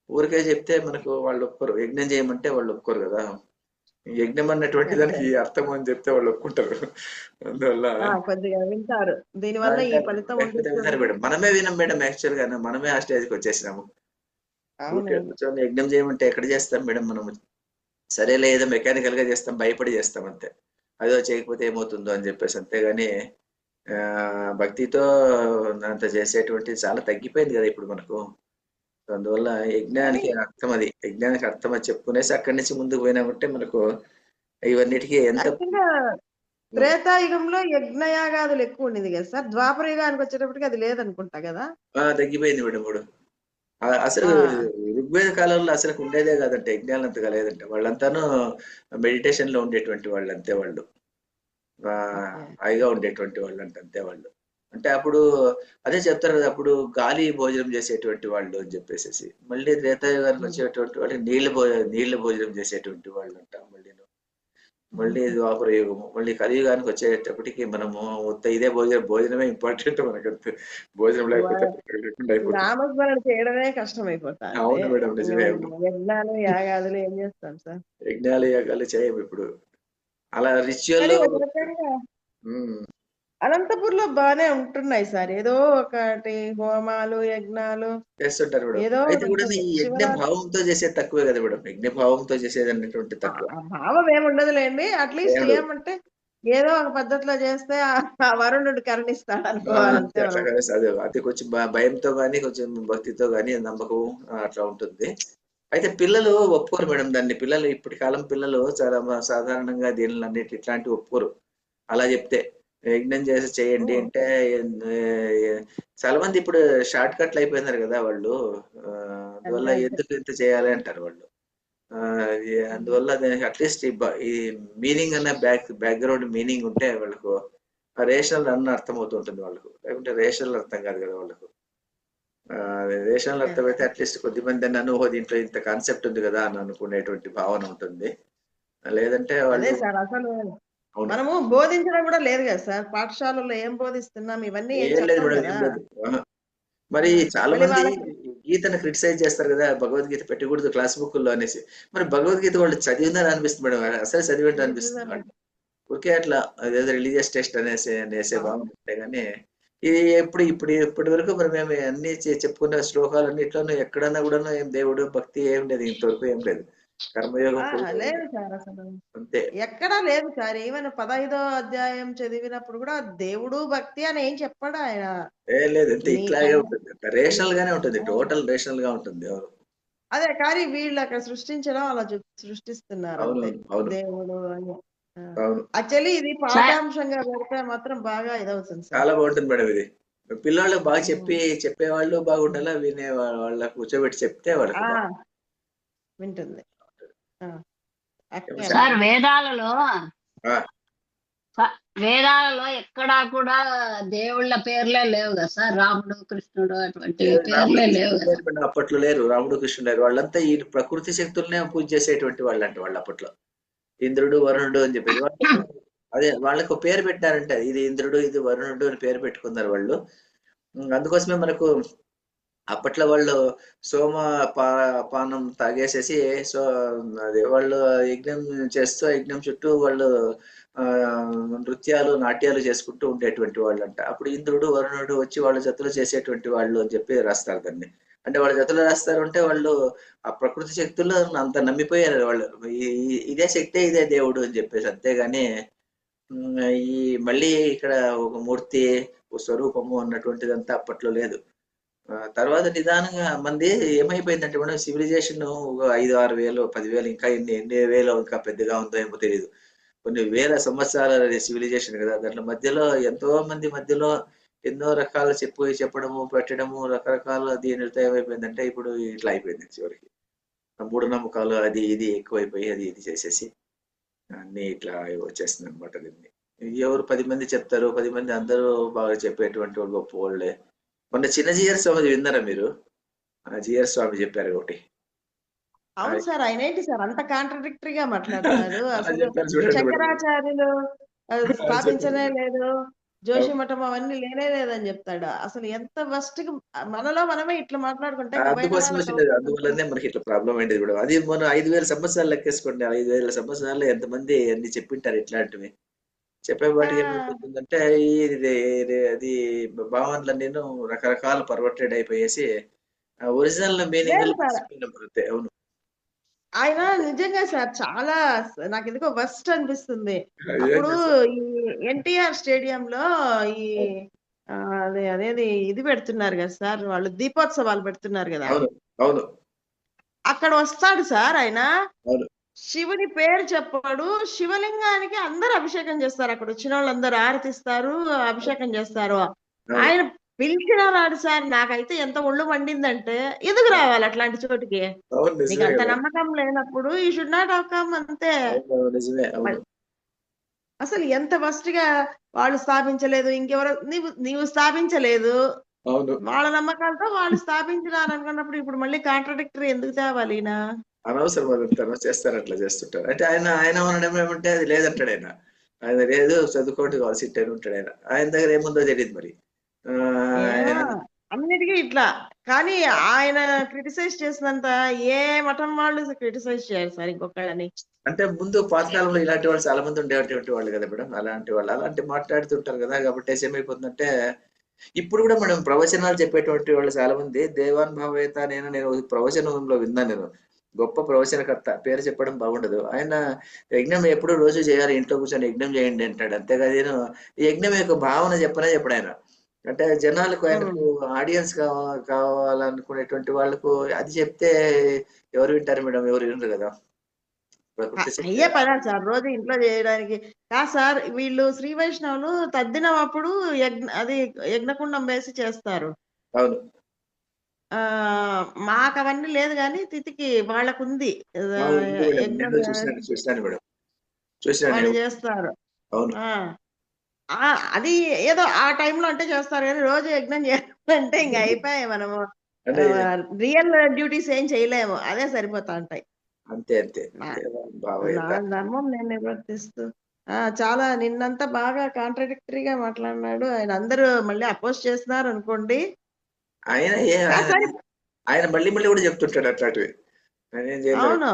ఊరికే చెప్తే మనకు వాళ్ళు ఒప్పుకోరు. యజ్ఞం చేయమంటే వాళ్ళు ఒప్పుకోరు కదా. యజ్ఞం అన్నటువంటి దానికి అర్థం అని చెప్తే వాళ్ళు ఒప్పుకుంటారు. అందువల్ల కొద్దిగా వింటారు, దీనివల్ల ఈ ఫలితం మేడం. మనమే వినం మేడం, యాక్చువల్ గా మనమే ఆ స్టేజ్కి వచ్చేసినాము. కూర్చొని యజ్ఞం చేయమంటే ఎక్కడ చేస్తాం మేడం మనము? సరేలే ఏదో మెకానికల్ గా చేస్తాం, భయపడి చేస్తాం అంతే. అదో చేయకపోతే ఏమవుతుందో అని చెప్పేసి. అంతేగాని భక్తితో అంత చేసేటువంటి చాలా తగ్గిపోయింది కదా ఇప్పుడు మనకు. అందువల్ల యజ్ఞానికి అర్థం అది చెప్పుకునేసి అక్కడి నుంచి ముందుకు పోయినామంటే మనకు ఇవన్నిటికీ ఎంత త్రేతాయుగంలో యజ్ఞయాగాదులు ఎక్కువ ఉండేది కదా సార్. ద్వాపర యుగానికి వచ్చేటప్పటికి అది లేదనుకుంటా కదా. తగ్గిపోయింది మేడం ఇప్పుడు. అసలు ఆ ఋగ్వేద కాలంలో అసలు ఉండేదే కాదంటే యజ్ఞాలు అంతగా లేదంటే వాళ్ళంతాను మెడిటేషన్ లో ఉండేటువంటి వాళ్ళు అంతే వాళ్ళు. ఓకే. హాయిగా ఉండేటువంటి వాళ్ళు అంటే అంతే వాళ్ళు. అంటే అప్పుడు అదే చెప్తారు కదా, అప్పుడు గాలి భోజనం చేసేటువంటి వాళ్ళు అని చెప్పేసి. మళ్ళీ త్రేతాయుగానికి వచ్చేటువంటి వాళ్ళు నీళ్ల భోజనం చేసేటువంటి వాళ్ళు అంట. మళ్ళీ ద్వాపర యుగము, మళ్ళీ కలియుగానికి వచ్చేటప్పటికి మనము ఇదే భోజనమే ఇంపార్టెంట్ మనకు. భోజనం లేకపోతే లేకుండా అయిపోతుంది. నామస్మరణ చేయడమే కష్టమైపోతుంది. అవును మేడం, నిజమే. అవును. యజ్ఞాలు యాగాదులు ఏం చేస్తాం సార్. యజ్ఞాలు యాగాలు చేయము ఇప్పుడు. అలా రిచువల్ కానీ ఒక రకంగా అనంతపూర్లో బానే ఉంటున్నాయి సార్. ఏదో ఒకటి హోమాలు యజ్ఞాలు చేస్తుంటారు మేడం. ఏదో అయితే ఒకటి కూడా ఉంటుంది. ఈ యజ్ఞ శివరాత్రి భావంతో చేసేది తక్కువే కదా మేడం. యజ్ఞ భావంతో చేసేది అనేటువంటి ఆ తక్కువ. ఆ భావం ఏముండదులేండి. అట్లీస్ట్ ఏముండదు. ఏమంటే ఏదో ఒక పద్ధతిలో చేస్తే ఆ వరుణుడు కరుణిస్తాడు అంతే అనుకోవాలంతే అట్లా మనం. కదా. అదే అది కొంచెం భయంతో గానీ, కొంచెం భక్తితో గానీ, నమ్మకం అట్లా ఉంటుంది. అయితే పిల్లలు ఒప్పుకోరు మేడం దాన్ని. పిల్లలు ఇప్పటి కాలం పిల్లలు చాలా సాధారణంగా దీనిలన్నిటి ఇట్లాంటివి ఒప్పుకోరు. అలా చెప్తే యజ్ఞం చేయండి హ్మ్. అంటే చాలా మంది ఇప్పుడు షార్ట్ కట్లు అయిపోయినారు కదా వాళ్ళు. అందువల్ల అంతే అంతే. ఎందుకు ఇంత చేయాలి అంటారు వాళ్ళు. అందువల్ల దానికి అట్లీస్ట్ ఈ మీనింగ్ అన్న బ్యాక్గ్రౌండ్ మీనింగ్ ఉంటే వాళ్ళకు రేషనల్ అన్న అర్థమవుతూ ఉంటుంది వాళ్ళకు. లేకుంటే రేషనల్ అర్థం కాదు కదా వాళ్ళకు. Rational okay. అర్థమైతే అట్లీస్ట్ కొద్దిమంది అన్నాను, ఓహో దీంట్లో ఇంత కాన్సెప్ట్ ఉంది కదా అని అనుకునేటువంటి భావన ఉంటుంది. లేదంటే అదే వాళ్ళు సార్ అసలు అవును. మనము బోధించడం కూడా లేదు కదా సార్. పాఠశాలల్లో ఏం బోధిస్తున్నాం ఇవన్నీ ఏం ఏం లేదు చెప్పం మేడం, కదా. ఏం లేదు. ఆ! మరి చాలా మళ్ళీ మంది వాళ్ళకి గీతను క్రిటిసైజ్ చేస్తారు కదా, భగవద్గీత పెట్టకూడదు క్లాస్ బుక్కుల్లో అనేసి. మరి భగవద్గీత వాళ్ళు చదివిందని అనిపిస్తుంది మేడం, అసలు చదివిందని అనిపిస్తుంది నిజమే. వాళ్ళు. ఊరికే అట్లా అదేదో రిలీజియస్ టెస్ట్ అనేసే అవును. భావన ఉంటే గానీ, ఇది ఇప్పటి వరకు మరి మేము అన్ని చెప్పుకున్న శ్లోకాలన్నిట్లోనూ ఎక్కడన్నా కూడాను ఏం దేవుడు భక్తి ఏం లేదు, ఇంతవరకు ఏం లేదు. కర్మయోగం పూర్వం లేదు సార్ అసలు. అంతే. ఎక్కడా లేదు సార్. ఈవెన్ 15వ అధ్యాయం చదివినప్పుడు కూడా దేవుడు, భక్తి అని ఏం చెప్పాడు ఆయన. ఏం లేదు, అంతే నీ ఇట్లాగే కర్మ ఉంటుంది. రేషనల్ గానే ఉంటుంది, ఆ! టోటల్ రేషనల్ గా ఉంటుంది. అవును. అదే కానీ వీళ్ళు అక్కడ సృష్టించడం అలా సృష్టిస్తున్నారు అంతే. అవునవును. అవును. దేవుడు అని. ఆ! అవును. యాక్చువల్లీ ఇది సార్ పాఠాంశంగా పెడితే మాత్రం బాగా ఇదవుతుంది సార్. చాలా బాగుంటుంది మేడం ఇది. పిల్లోళ్ళకి బాగా హ్మ్. చెప్పేవాళ్ళు బాగుండాలా, వినే వాళ్ళకి కూర్చోబెట్టి చెప్తే వాళ్ళకి ఆ! బాగుంటుంది. వింటుంది. ఆ! ఏమో అట్నే సార్. సార్ ఉంటుంది. ఆ, వేదాలలో ఎక్కడా కూడా దేవుళ్ళ పేర్లే లేవు కదా సార్. రాముడు కృష్ణుడు అటువంటి లేదు, రాముడు పేర్లే లేవు కృష్ణుడు కదా. లేరు మేడం అప్పట్లో, లేరు రాముడు కృష్ణుడు లేరు. వాళ్ళంతా ఈ ప్రకృతి శక్తులనే పూజ చేసేటువంటి వాళ్ళు అంటే వాళ్ళు అప్పట్లో. ఇంద్రుడు వరుణుడు అని చెప్పేసి వాళ్ళు, అదే వాళ్ళకు పేరు పెట్టారంటే ఇది ఇంద్రుడు ఇది వరుణుడు అని పేరు పెట్టుకున్నారు వాళ్ళు. అందుకోసమే మనకు అప్పట్లో వాళ్ళు సోమ పానం తాగేసేసి, సో అదే వాళ్ళు యజ్ఞం చేస్తూ యజ్ఞం చుట్టూ వాళ్ళు ఆ నృత్యాలు నాట్యాలు చేసుకుంటూ ఉండేటువంటి వాళ్ళంట. అప్పుడు ఇంద్రుడు వరుణుడు వచ్చి వాళ్ళ జతలు చేసేటువంటి వాళ్ళు అని చెప్పి రాస్తారు దాన్ని. అంటే వాళ్ళ జతలు రాస్తారు అంటే వాళ్ళు ఆ ప్రకృతి శక్తుల్లో అంత నమ్మిపోయారు వాళ్ళు. ఇదే శక్తే ఇదే దేవుడు అని చెప్పేసి. అంతేగాని ఉమ్, ఈ మళ్ళీ ఇక్కడ ఒక మూర్తి ఒక స్వరూపము అన్నటువంటిదంతా అప్పట్లో లేదు. తర్వాత నిదానంగా మంది ఏమైపోయిందంటే మేడం, సివిలైజేషన్ ఒక 5, 6 వేలు 10,000 ఇంకా ఎన్ని వేలు ఇంకా పెద్దగా ఉందో ఏమో తెలియదు. కొన్ని వేల సంవత్సరాల సివిలైజేషన్ కదా. దాంట్లో మధ్యలో ఎంతో మంది మధ్యలో ఎన్నో రకాలు చెప్పడము పెట్టడము రకరకాల దీనితో ఏమైపోయిందంటే ఇప్పుడు ఇట్లా అయిపోయింది చివరికి. మూఢనమ్మకాలు అది ఇది ఎక్కువైపోయి అది ఇది చేసేసి అన్ని ఇట్లా వచ్చేస్తుంది అనమాట. దీన్ని ఎవరు 10 మంది చెప్తారు, 10 మంది అందరూ బాగా చెప్పేటువంటి వాళ్ళు గొప్ప వాళ్ళే. మొన్న చిన్న జీయర్ స్వామి విన్నారా మీరు? జీయర్ స్వామి చెప్పారు ఒకటి. ఆ, అవును సార్. ఆయనేంటి సార్ అంత కాంట్రడిక్టరీగా మాట్లాడతాడు. అసలు చెప్పారు చూడండి మేడం. శంకరాచార్యులు చెప్పారు స్థాపించనే మేడం. లేదు. అవును. జోషి మఠం అవన్నీ లేనే లేదని చెప్తాడు. అసలు ఎంత వరస్ట్‌గా మనలో మనమే ఇట్లా మాట్లాడుకుంటే ఇంక బయట అందుకోసం వాళ్ళకి వచ్చినది, అవకాశం అందువల్లనే మనకి ఇట్లా ప్రాబ్లం అయింది కూడా. అది మనం 5,000 సంవత్సరాలు లెక్కేసుకోండి. 5,000 సంవత్సరాల్లో ఎంతమంది అన్ని చెప్పింటారు ఇట్లాంటివి. ఆ! చెప్పేవాటికి ఏమైపోతుందంటే అది భావనలన్నీను రకరకాల పర్వర్టెడ్ అయిపోయేసి ఒరిజినల్ మీనింగ్ లేదు సార్. మర్చిపోయినాం అంతే. అవును. ఆయన నిజంగా సార్ చాలా నాకెందుకో వరస్ట్ అనిపిస్తుంది. ఏం అప్పుడు చేస్తారు. ఈ ఎన్టీఆర్ స్టేడియంలో ఈ అవును. అదేది ఇది పెడుతున్నారు గదా సార్! వాళ్ళు దీపోత్సవాలు పెడుతున్నారు గదా! అవును. అవును. అక్కడ వస్తాడు సార్ ఆయన. అవును. శివుని పేరు చెప్పాడు. శివలింగానికి అందరూ అభిషేకం చేస్తారు. అక్కడ వచ్చిన వాళ్ళందరూ ఆరతిస్తారు, అభిషేకం చేస్తారు. అవును ఆయన పిలిచినా రాడు సార్. నాకైతే ఎంత ఒళ్ళు మండిందంటే, ఎందుకు రావాలి అట్లాంటి చోటికి? అవును నీకు నిజమే అంత కదా. నమ్మకం లేనప్పుడు you should not have come అంతే. అవును నిజమే. అవును అసలు ఎంత ఫస్ట్ గా వాళ్ళు స్థాపించలేదు, ఇంకెవరో నీవు స్థాపించలేదు. అవును వాళ్ళ నమ్మకాలతో వాళ్ళు స్థాపించినారు అనుకున్నప్పుడు ఇప్పుడు మళ్ళీ కాంట్రడిక్టరీ ఎందుకు తేవాలి ఈయన? అనవసరం అదంతా చేస్తారు, అట్లా చేస్తుంటారు. అంటే ఆయన ఆయన అనడం ఏమంటే అది లేదంటాడు ఆయన. ఆయన లేదు, చదువుకోండి కావాలి సిట్ అని ఉంటాడు ఆయన. ఆయన దగ్గర ఏముందో తెలియదు మరి. ఆ, ఏమో ఆయన అన్నిటికీ ఇట్లా. కానీ ఆయన క్రిటిసైజ్ చేసినంత ఏ మఠం వాళ్ళు క్రిటిసైజ్ చేయరు సార్ ఇంకొకళ్ళని. అంటే ముందు పాతకాలంలో ఇలాంటి వాళ్ళు చాలా మంది ఉండేటువంటి వాళ్ళు కదా మేడం. అలాంటి వాళ్ళు అలాంటి మాట్లాడుతుంటారు కదా. కాబట్టి ఏమైపోతుందంటే ఇప్పుడు కూడా మనం ప్రవచనాలు చెప్పేటువంటి వాళ్ళు చాలా మంది దేవానుభవేత నేను ఒక ప్రవచనంలో విన్నాను నేను. గొప్ప ప్రవచనకర్త పేరు చెప్పడం బాగుండదు. ఆయన యజ్ఞం ఎప్పుడు రోజు చేయాలి, ఇంట్లో కూర్చొని యజ్ఞం చేయండి అంటాడు. అంతేకాదు నేను ఈ యజ్ఞం యొక్క భావన చెప్పడు ఆయన. అంటే జనాలకు ఆయనకు ఆడియన్స్ కావాలనుకునేటువంటి వాళ్ళకు అది చెప్తే ఎవరు వింటారు మేడం? ఎవరు వినరు కదా. ప్రకృతి అయ్యే శక్తి. పదా సార్ రోజు ఇంట్లో చేయడానికి? కాదు సార్, వీళ్ళు శ్రీ వైష్ణవులు తద్దినం అప్పుడు అది యజ్ఞకుండం వేసి చేస్తారు. అవును మాకు అవన్నీ లేదు కానీ తిథికి వాళ్ళకుంది. అవును ఉంది మేడం. యజ్ఞం నేను చూసినాను మేడం. చూసినాను వాళ్ళు నేను. చేస్తారు. అవును ఆ అది ఏదో ఆ టైంలో అంటే చేస్తారు కానీ రోజు యజ్ఞం చేయాలంటే ఇంక అయిపోయాయి మనము. అంటే రియల్ డ్యూటీస్ ఏం చేయలేము, అదే సరిపోతా ఉంటాయి. అంతే అంతే నా నా భావయ్యత. ధర్మం నేను నిర్వర్తిస్తూ. చాలా నిన్నంతా బాగా కాంట్రడిక్టరీగా మాట్లాడినాడు ఆయన. అందరూ మళ్ళీ అపోజ్ చేస్తున్నారు అనుకోండి. ఆయన ఆయన సరే. ఆయన మళ్ళీ మళ్ళీ కూడా చెప్తుంటాడు అట్లాంటివి. ఆయన ఏం చేయలేదు. అవును.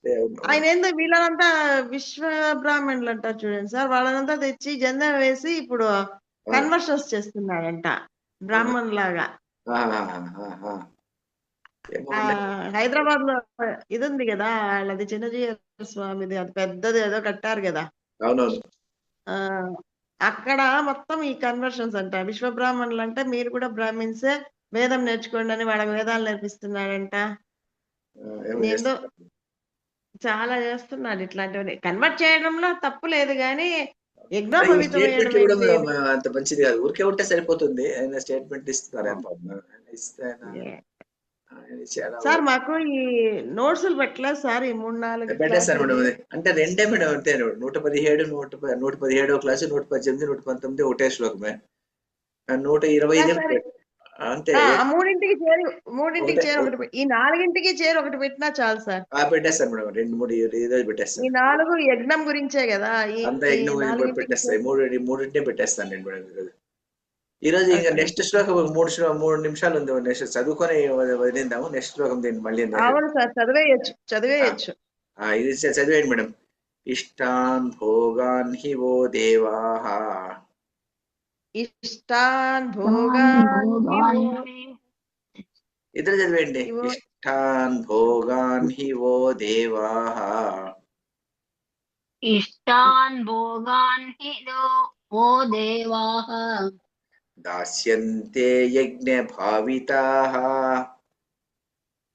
అవును ఆయన అవును. ఏందో వీళ్ళనంతా విశ్వ బ్రాహ్మణులు అంటారు చూడండి సార్, వాళ్ళనంతా తెచ్చి జెండా వేసి ఇప్పుడు అవును కన్వర్షన్స్ చేస్తున్నాడంట అవును. బ్రాహ్మణ్ లాగా. ఏమో ఆ అండి. హైదరాబాద్ లో ఇది ఉంది కదా, వాళ్ళది చిన్నజీయ స్వామిది, అది పెద్దది ఏదో కట్టారు కదా. అవునవును. ఆ అక్కడ మొత్తం ఈ కన్వర్షన్స్ అంట. విశ్వ బ్రాహ్మణులు అంటే మీరు కూడా బ్రాహ్మిన్సే, వేదం నేర్చుకోండి అని వాళ్ళకి వేదాలు నేర్పిస్తున్నాడంట. ఏమో ఏందో చేస్తారు. చాలా చేస్తున్నాడు ఇట్లాంటివన్నీ. కన్వర్ట్ చేయడంలో తప్పు లేదు గాని అదే ఈ యజ్ఞోపవీతమయ్యడం స్టేట్మెంట్ కూడా ఏంటి? అంత మంచిది కాదు. ఊరికే ఉంటే సరిపోతుంది. ఆయన స్టేట్మెంట్ ఇస్తున్నారు ఆయన పాపం. ఆయన ఇస్తే ఏ- ఆయన చాలా సార్ మాకు ఈ నోట్స్లు పెట్టలేదు సార్ ఈ 3-4 పెట్టేస్తాను మేడం. క్లాసులవి. అది అంటే రెండే మేడం అంతే. 117 117వ క్లాసు 118 119 ఒకటే శ్లోకమే. 125 సార్ అంతే. ఆ మూడింటికి ఒకటే చేరి ఒకటి ఈ 4ంటికి చేరి ఒకటి పెట్టినా చాలు సార్. పెట్టేస్తాను మేడం. 2 3 ఈ రోజు ఈ పెట్టేస్తాను. 4 యజ్ఞం గురించే కదా. ఈ అంతా ఈ యజ్ఞం 4ంటికి పెట్టేస్తాయి. మూడింటినే పెట్టేస్తాను నేను మేడం ఈరోజు. ఈరోజు ఇంకా ఓకే. నెక్స్ట్ శ్లోకం ఒక 3 నిమిషాలు ఉంది. నెక్స్ట్ చదువుకొని వదిలిందాము. నెక్స్ట్ శ్లోకం దీన్ని మళ్ళీ అవును సార్, చదివేయచ్చు. ఇది చదివేయండి మేడం. ఇష్టాన్ భోగాన్ హి ఓ దేవాః. ఇష్టాన్ భోగాన్ ఇద్దరు చదివేయండి. ఇవో ఇష్టాన్ భోగాన్ హి ఓ దేవాః ఇష్టాన్ భోగాన్ హి ఓ దేవాః దాస్యంతే యజ్ఞ భావితాః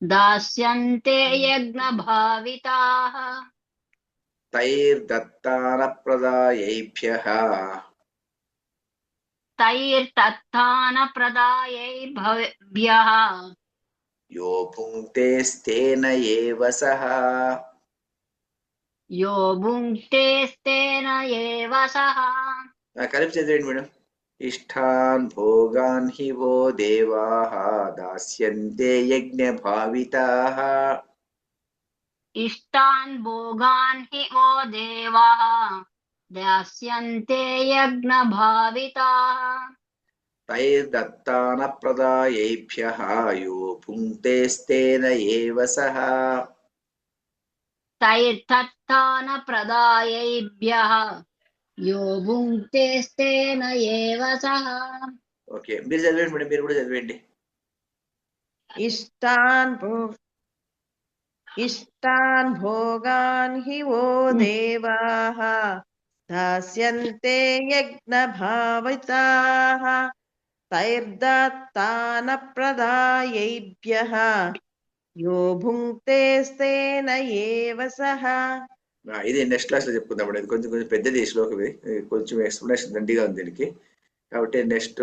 దాస్యంతే యజ్ఞ భావితాః తైర్దత్తాన ప్రదాయేభ్యః తైర్తత్తాన ప్రదాయైర్భవ్యః యో భుంక్తేస్తేన ఏవ సః. యో భుంక్తేస్తేన ఏవ సః. కలిపి చదివేయండి మేడం. ఇష్టాన్ భోగాన్ హి వో దేవాః దాస్యంతే యజ్ఞ భావితాః. ఇష్టాన్ భోగాన్ హి ఓ దేవాః దాస్యంతే యజ్ఞ భావితాః తైర్దత్తాన ప్రదాయేభ్యః యో భుంక్తేస్తేన ఏవ సః. తైర్తత్తాన ప్రదాయైభ్యః యో భుంక్తేస్తేన ఏవ సః. ఓకే మీరు చదివేయండి మేడం. మీరు కూడా చదివేయండి. ఇష్టాన్ భోగాన్ హి ఓ దేవాః దాస్యంతే యజ్ఞ భావితాః తైర్దత్తాన ప్రదాయేభ్యః యో భుంక్తేస్తేన ఏవ సహ. ఇది నెక్స్ట్ క్లాస్ లో చెప్పుకుందాం. ఇది కొంచెం కొంచెం పెద్దది ఈ శ్లోకం. ఇది కొంచెం ఎక్స్ప్లెనేషన్ దండిగా ఉంది దీనికి. కాబట్టి నెక్స్ట్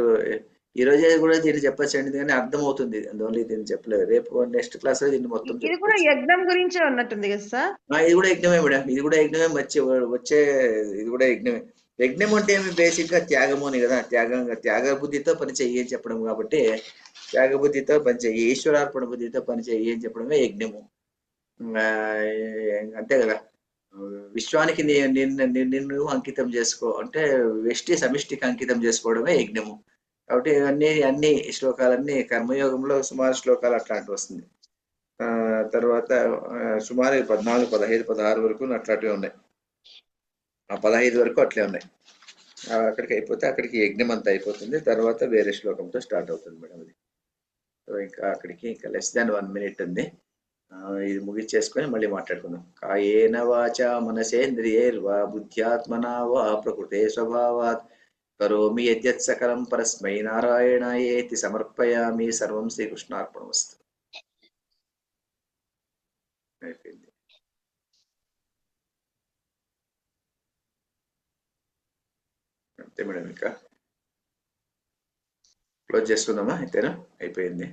ఈ రోజే కూడా దీన్ని చెప్పచ్చు అండి, కానీ అర్థం అవుతుంది, అందువల్ల దీన్ని చెప్పలేదు. రేపు నెక్స్ట్ క్లాస్ లో దీన్ని మొత్తం ఇది కూడా చెప్పుకోవచ్చు. యజ్ఞం గురించే ఉన్నట్టుంది కదా సార్. ఇది కూడా యజ్ఞమే మేడం, ఇది కూడా యజ్ఞమే. వచ్చే ఇది కూడా యజ్ఞమే. యజ్ఞం అంటే ఏమి బేసిక్ గా త్యాగము అని కదా, త్యాగ బుద్ధితో పని చెయ్యి అని చెప్పడం. కాబట్టి త్యాగ బుద్ధితో పని చెయ్యి, ఈశ్వరార్పణ బుద్ధితో పని చెయ్యి అని చెప్పడమే యజ్ఞము. ఆ, అంతే కదా. విశ్వానికి నిన్ను అంకితం చేసుకో అంటే వ్యష్టి సమిష్టికి అంకితం చేసుకోవడమే యజ్ఞము. కాబట్టి అన్ని శ్లోకాలన్నీ కర్మయోగంలో సుమారు శ్లోకాలు అట్లాంటివి వస్తుంది. తర్వాత సుమారు 14, 15, 16 వరకు అట్లాంటివి ఉన్నాయి. ఆ 15 వరకు అట్లే ఉన్నాయి. అక్కడికి అయిపోతే అక్కడికి యజ్ఞం అంతా అయిపోతుంది. తర్వాత వేరే శ్లోకంతో స్టార్ట్ అవుతుంది మేడం అది. సో ఇంకా అక్కడికి ఇంకా లెస్ దాన్ 1 మినిట్ ఉంది. ఇది ముగిచ్చేసుకొని మళ్ళీ మాట్లాడుకుందాం. కాయేన వాచా మనసేంద్రియైర్వా బుద్ధ్యాత్మనా వా ప్రకృతే స్వభావాత్ కరోమి యద్యత్ సకలం పరస్మై నారాయణాయేతి సమర్పయామి. సర్వం శ్రీకృష్ణార్పణమస్తు. అయిపోయింది. అంతే మేడం, ఇంకా క్లోజ్ చేసుకుందామా? అయితేనా అయిపోయింది.